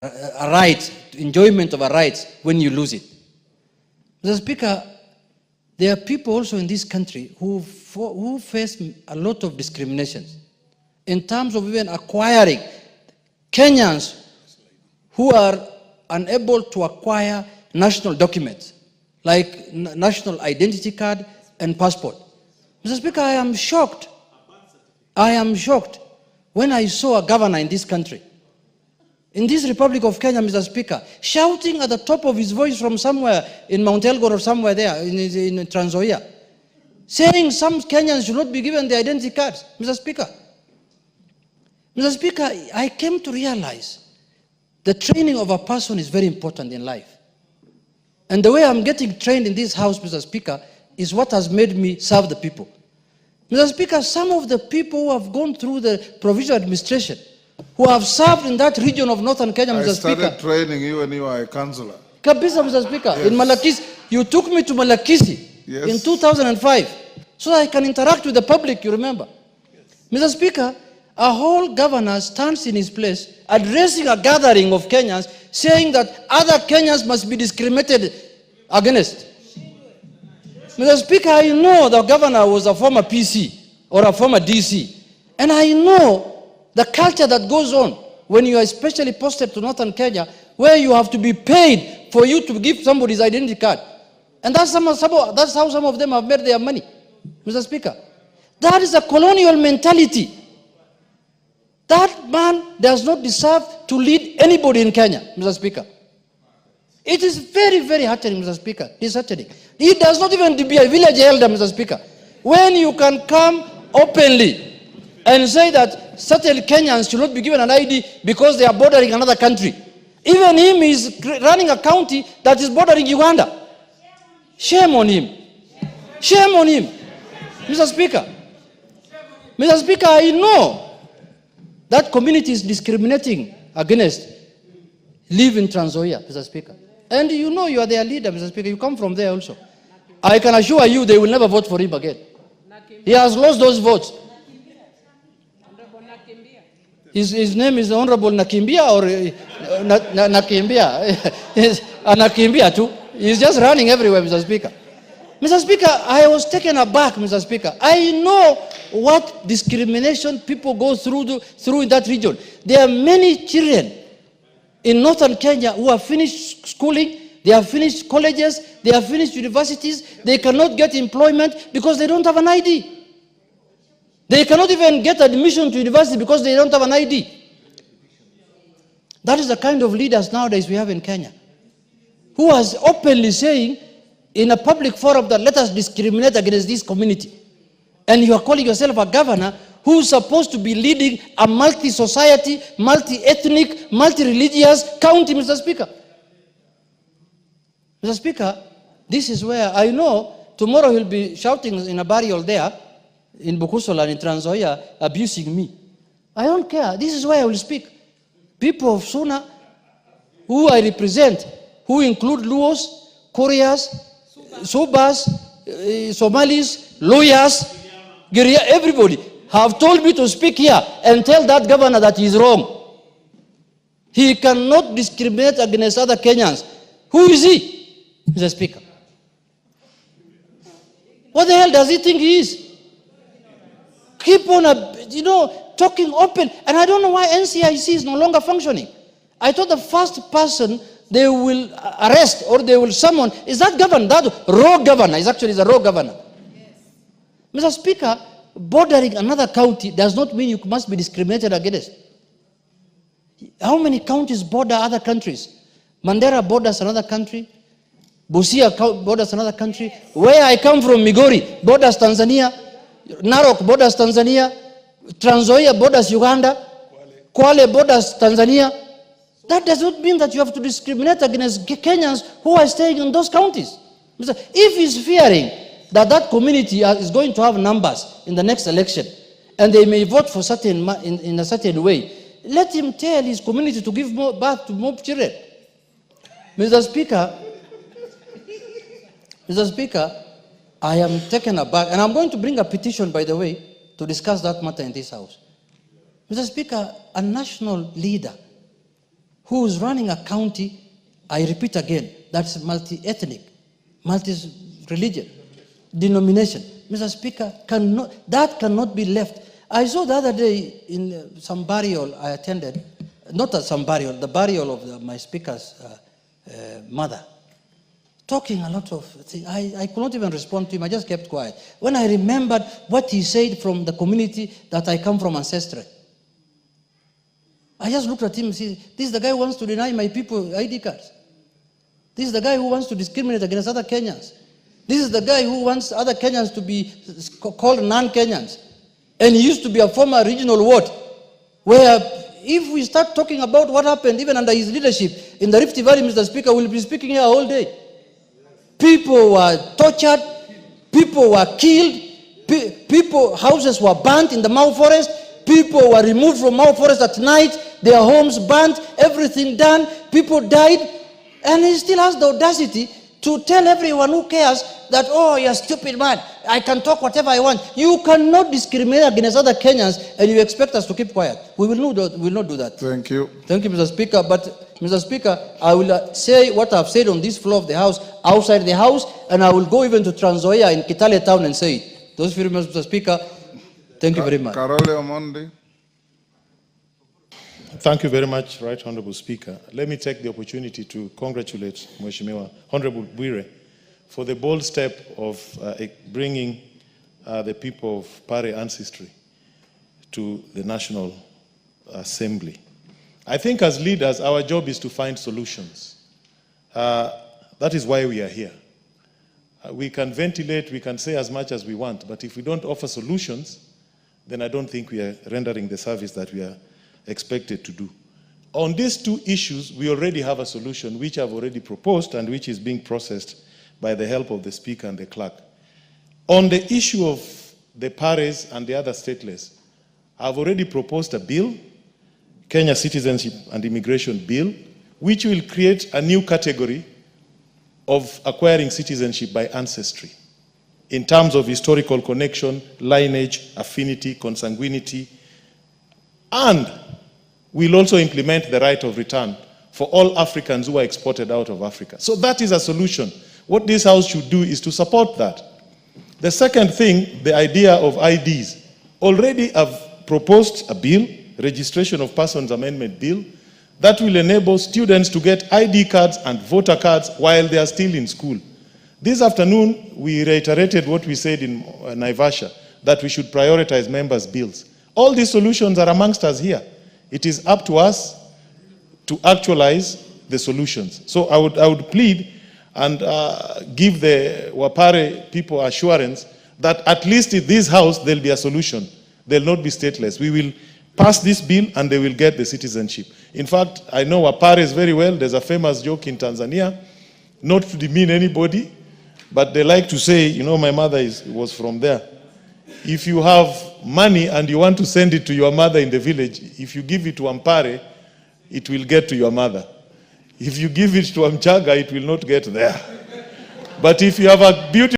a right, enjoyment of a right when you lose it. Mr. Speaker, there are people also in this country who face a lot of discriminations in terms of even acquiring Kenyans who are unable to acquire national documents like national identity card and passport. Mr. Speaker, I am shocked. I am shocked when I saw a governor in this country, in this Republic of Kenya, Mr. Speaker, shouting at the top of his voice from somewhere in Mount Elgon or somewhere there in Trans Nzoia, saying some Kenyans should not be given the identity cards. Mr. Speaker, I came to realize the training of a person is very important in life. And the way I'm getting trained in this house, Mr. Speaker, is what has made me serve the people. Mr. Speaker, some of the people who have gone through the provincial administration, who have served in that region of northern Kenya, Mr. Speaker. I started training you when you were a councillor. Kabisa, Mr. Speaker. Yes. In Malakisi, you took me to Malakisi in 2005 so that I can interact with the public, you remember. Yes. Mr. Speaker, a whole governor stands in his place addressing a gathering of Kenyans saying that other Kenyans must be discriminated against. Mr. Speaker, I know the governor was a former PC or a former DC, and I know the culture that goes on when you are especially posted to northern Kenya, where you have to be paid for you to give somebody's identity card. And that's how some of them have made their money, Mr. Speaker. That is a colonial mentality. That man does not deserve to lead anybody in Kenya, Mr. Speaker. It is very, very heartening, Mr. Speaker. Disheartening. He does not even be a village elder, Mr. Speaker. When you can come openly and say that certain Kenyans should not be given an ID because they are bordering another country. Even him is running a county that is bordering Uganda. Shame on him. Shame on him. Mr. Speaker. Mr. Speaker, I know that community is discriminating against live in Trans Nzoia, Mr. Speaker. And you know you are their leader, Mr. Speaker. You come from there also. I can assure you they will never vote for him again. He has lost those votes. His name is Honorable Nakimbia or Nakimbia. Nakimbia too. He's just running everywhere, Mr. Speaker. Mr. Speaker, I was taken aback, Mr. Speaker. I know what discrimination people go through in that region. There are many children in northern Kenya who have finished schooling, they have finished colleges, they have finished universities, they cannot get employment because they don't have an ID. They cannot even get admission to university because they don't have an ID. That is the kind of leaders nowadays we have in Kenya, who is openly saying in a public forum that let us discriminate against this community. And you are calling yourself a governor who is supposed to be leading a multi-society, multi-ethnic, multi-religious county, Mr. Speaker. Mr. Speaker, this is where I know tomorrow he'll be shouting in a burial there in Bukusola and in Trans Nzoia, abusing me. I don't care. This is where I will speak. People of Suna, who I represent, who include Luos, Koreas, Subas, Somalis, lawyers, Giria, everybody have told me to speak here and tell that governor that he is wrong. He cannot discriminate against other Kenyans. Who is he, Mr. Speaker? What the hell does he think he is? Keep on, talking open. And I don't know why NCIC is no longer functioning. I thought the first person they will arrest or they will summon is that governor, that raw governor. Is actually the raw governor. Yes. Mr. Speaker, bordering another county does not mean you must be discriminated against. How many counties border other countries? Mandera borders another country. Busia borders another country. Where I come from, Migori, borders Tanzania. Narok borders Tanzania. Trans Nzoia borders Uganda. Kwale borders Tanzania. That does not mean that you have to discriminate against Kenyans who are staying in those counties. If he's fearing that that community is going to have numbers in the next election and they may vote for in a certain way, let him tell his community to give more birth to more children. Mr. Speaker, I am taken aback, and I'm going to bring a petition, by the way, to discuss that matter in this house. Mr. Speaker, a national leader who is running a county, I repeat again, that's multi-ethnic, multi-religion, denomination. Mr. Speaker, that cannot be left. I saw the other day in some burial I attended, not some burial, the burial of my speaker's mother, talking a lot of things. I could not even respond to him. I just kept quiet. When I remembered what he said from the community that I come from ancestry, I just looked at him and said, this is the guy who wants to deny my people ID cards. This is the guy who wants to discriminate against other Kenyans. This is the guy who wants other Kenyans to be called non-Kenyans. And he used to be a former regional ward, where if we start talking about what happened even under his leadership in the Rift Valley, Mr. Speaker, we'll be speaking here all day. People were tortured, people were killed, houses were burnt in the Mau Forest, people were removed from Mau Forest at night, their homes burnt, everything done, people died, and he still has the audacity to tell everyone who cares that, oh, you're a stupid man, I can talk whatever I want. You cannot discriminate against other Kenyans and you expect us to keep quiet. We will not do that. Thank you. Thank you, Mr. Speaker. But, Mr. Speaker, I will say what I've said on this floor of the House, outside the House, and I will go even to Trans Nzoia in Kitale Town and say it. Those few minutes, Mr. Speaker, thank you very much. Thank you very much, Right Honorable Speaker. Let me take the opportunity to congratulate Mheshimiwa Honorable Bwire for the bold step of bringing the people of Pare ancestry to the National Assembly. I think as leaders, our job is to find solutions. That is why we are here. We can ventilate, we can say as much as we want, but if we don't offer solutions, then I don't think we are rendering the service that we are expected to do. On these two issues, we already have a solution which I've already proposed and which is being processed by the help of the Speaker and the Clerk. On the issue of the Pares and the other stateless, I've already proposed a bill, Kenya Citizenship and Immigration Bill, which will create a new category of acquiring citizenship by ancestry in terms of historical connection, lineage, affinity, consanguinity, and we'll also implement the right of return for all Africans who are exported out of Africa. So that is a solution. What this House should do is to support that. The second thing, the idea of IDs. Already I've proposed a bill, Registration of Persons Amendment Bill, that will enable students to get ID cards and voter cards while they are still in school. This afternoon, we reiterated what we said in Naivasha, that we should prioritize members' bills. All these solutions are amongst us here. It is up to us to actualize the solutions. So I would plead and give the Wapare people assurance that at least in this House there'll be a solution. They'll not be stateless. We will pass this bill and they will get the citizenship. In fact, I know Wapares very well. There's a famous joke in Tanzania, not to demean anybody, but they like to say, you know, my mother was from there. If you have money and you want to send it to your mother in the village, if you give it to Ampare, it will get to your mother. If you give it to Amchaga, it will not get there. But if you have a beautiful